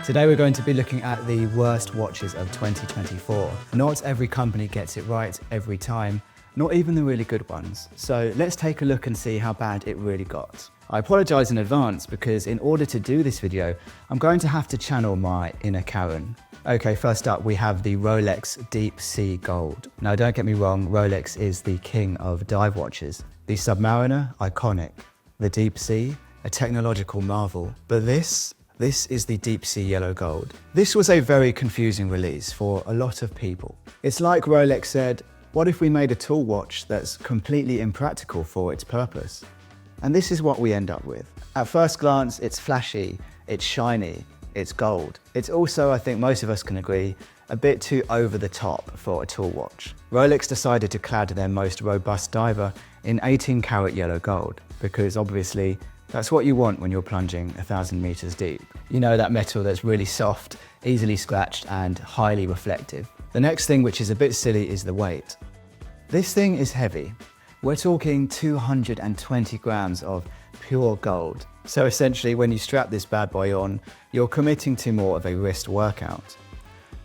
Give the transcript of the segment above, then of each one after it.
Today we're going to be looking at the worst watches of 2024. Not every company gets it right every time, not even the really good ones. So let's take a look and see how bad it really got. I apologize in advance because in order to do this video, I'm going to have to channel my inner Karen. Okay, first up we have the Rolex Deepsea Gold. Now don't get me wrong, Rolex is the king of dive watches. The Submariner, iconic. The Deepsea, a technological marvel. But this is the Deepsea Yellow Gold. This was a very confusing release for a lot of people. It's like Rolex said, what if we made a tool watch that's completely impractical for its purpose? And this is what we end up with. At first glance, it's flashy, it's shiny, it's gold. It's also, I think most of us can agree, a bit too over the top for a tool watch. Rolex decided to clad their most robust diver in 18-karat yellow gold, because obviously that's what you want when you're plunging 1,000 meters deep. You know, that metal that's really soft, easily scratched, and highly reflective. The next thing, which is a bit silly, is the weight. This thing is heavy. We're talking 220 grams of pure gold. So essentially, when you strap this bad boy on, you're committing to more of a wrist workout.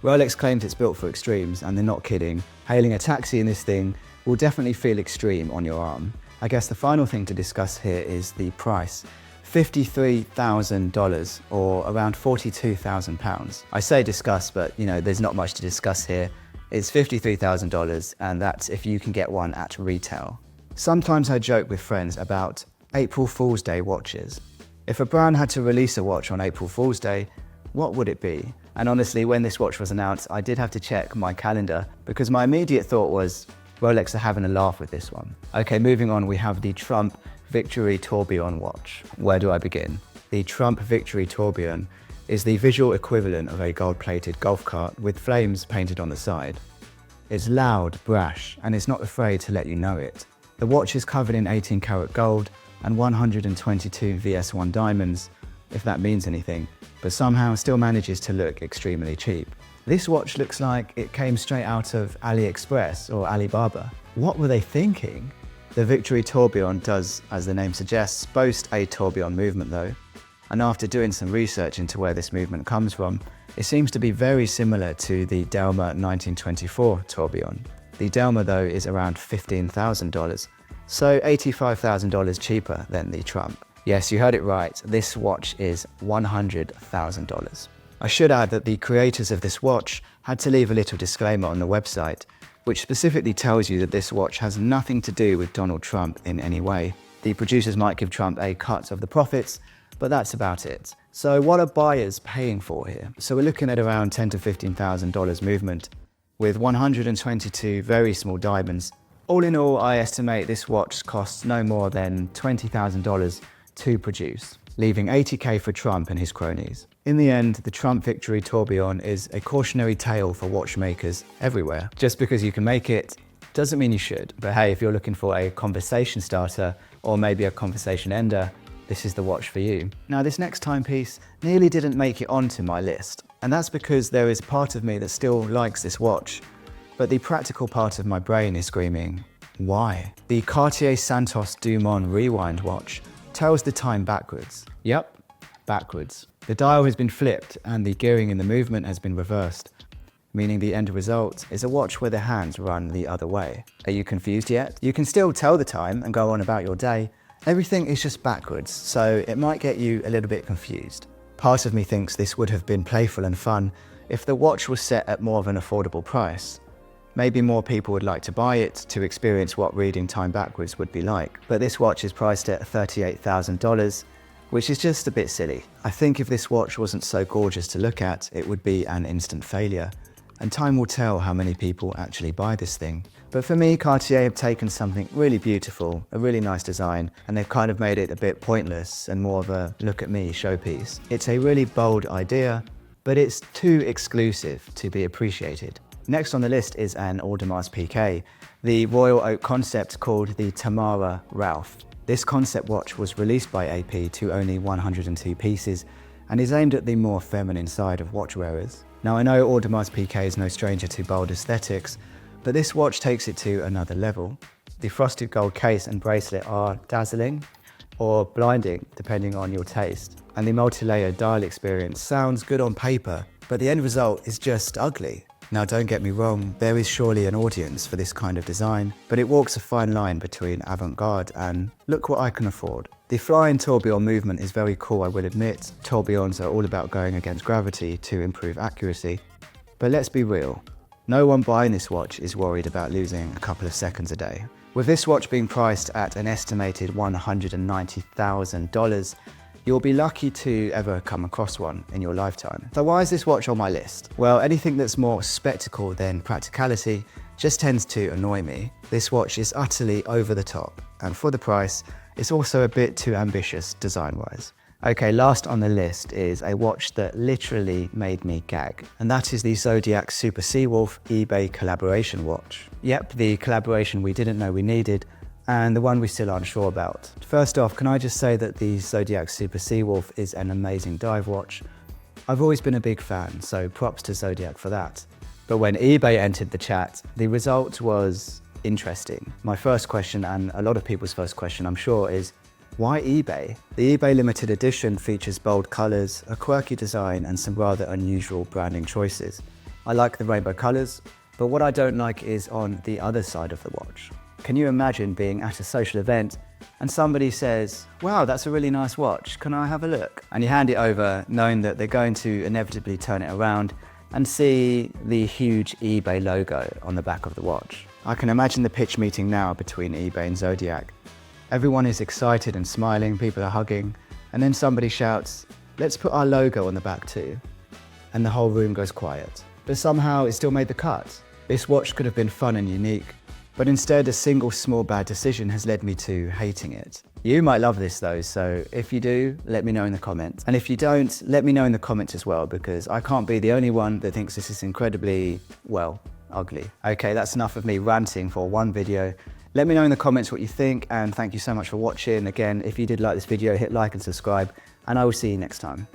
Rolex claims it's built for extremes, and they're not kidding. Hailing a taxi in this thing will definitely feel extreme on your arm. I guess the final thing to discuss here is the price. $53,000 or around £42,000. I say discuss, but you know, there's not much to discuss here. It's $53,000 and that's if you can get one at retail. Sometimes I joke with friends about April Fool's Day watches. If a brand had to release a watch on April Fool's Day, what would it be? And honestly, when this watch was announced, I did have to check my calendar because my immediate thought was, Rolex are having a laugh with this one. Okay, moving on, we have the Trump Victory Tourbillon watch. Where do I begin? The Trump Victory Tourbillon is the visual equivalent of a gold-plated golf cart with flames painted on the side. It's loud, brash, and it's not afraid to let you know it. The watch is covered in 18-karat gold and 122 VS1 diamonds, if that means anything, but somehow still manages to look extremely cheap. This watch looks like it came straight out of AliExpress or Alibaba. What were they thinking? The Victory Tourbillon does, as the name suggests, boast a tourbillon movement though. And after doing some research into where this movement comes from, it seems to be very similar to the Delma 1924 tourbillon. The Delma though is around $15,000, so $85,000 cheaper than the Trump. Yes, you heard it right, this watch is $100,000. I should add that the creators of this watch had to leave a little disclaimer on the website, which specifically tells you that this watch has nothing to do with Donald Trump in any way. The producers might give Trump a cut of the profits, but that's about it. So what are buyers paying for here? So we're looking at around $10,000 to $15,000 movement with 122 very small diamonds. All in all, I estimate this watch costs no more than $20,000 to produce, leaving $80K for Trump and his cronies. In the end, the Trump Victory Tourbillon is a cautionary tale for watchmakers everywhere. Just because you can make it doesn't mean you should. But hey, if you're looking for a conversation starter or maybe a conversation ender, this is the watch for you. Now, this next timepiece nearly didn't make it onto my list. And that's because there is part of me that still likes this watch, but the practical part of my brain is screaming, why? The Cartier Santos Dumont Rewind watch tells the time backwards. Yep, backwards. The dial has been flipped and the gearing in the movement has been reversed, meaning the end result is a watch where the hands run the other way. Are you confused yet? You can still tell the time and go on about your day. Everything is just backwards, so it might get you a little bit confused. Part of me thinks this would have been playful and fun if the watch was set at more of an affordable price. Maybe more people would like to buy it to experience what reading time backwards would be like. But this watch is priced at $38,000, which is just a bit silly. I think if this watch wasn't so gorgeous to look at, it would be an instant failure. And time will tell how many people actually buy this thing. But for me, Cartier have taken something really beautiful, a really nice design, and they've kind of made it a bit pointless and more of a look at me showpiece. It's a really bold idea, but it's too exclusive to be appreciated. Next on the list is an Audemars Piguet, the Royal Oak concept called the Tamara Ralp. This concept watch was released by AP to only 102 pieces and is aimed at the more feminine side of watch wearers. Now I know Audemars Piguet is no stranger to bold aesthetics, but this watch takes it to another level. The frosted gold case and bracelet are dazzling, or blinding, depending on your taste. And the multi-layer dial experience sounds good on paper, but the end result is just ugly. Now don't get me wrong, there is surely an audience for this kind of design, but it walks a fine line between avant-garde and look what I can afford. The flying tourbillon movement is very cool, I will admit. Tourbillons are all about going against gravity to improve accuracy. But let's be real, no one buying this watch is worried about losing a couple of seconds a day. With this watch being priced at an estimated $190,000, you'll be lucky to ever come across one in your lifetime. So why is this watch on my list? Well, anything that's more spectacle than practicality just tends to annoy me. This watch is utterly over the top, and for the price, it's also a bit too ambitious design-wise. Okay, last on the list is a watch that literally made me gag, and that is the Zodiac Super Seawolf eBay collaboration watch. Yep, the collaboration we didn't know we needed, and the one we still aren't sure about. First off, can I just say that the Zodiac Super Seawolf is an amazing dive watch. I've always been a big fan, so props to Zodiac for that. But when eBay entered the chat, the result was interesting. My first question, and a lot of people's first question I'm sure, is why eBay? The eBay limited edition features bold colours, a quirky design, and some rather unusual branding choices. I like the rainbow colours, but what I don't like is on the other side of the watch. Can you imagine being at a social event and somebody says, wow, that's a really nice watch, can I have a look? And you hand it over knowing that they're going to inevitably turn it around and see the huge eBay logo on the back of the watch. I can imagine the pitch meeting now between eBay and Zodiac. Everyone is excited and smiling, people are hugging, and then somebody shouts, let's put our logo on the back too. And the whole room goes quiet. But somehow it still made the cut. This watch could have been fun and unique, but instead a single small bad decision has led me to hating it. You might love this though, so if you do, let me know in the comments. And if you don't, let me know in the comments as well, because I can't be the only one that thinks this is incredibly, well, ugly. Okay, that's enough of me ranting for one video. Let me know in the comments what you think, and thank you so much for watching. Again, if you did like this video, hit like and subscribe, and I will see you next time.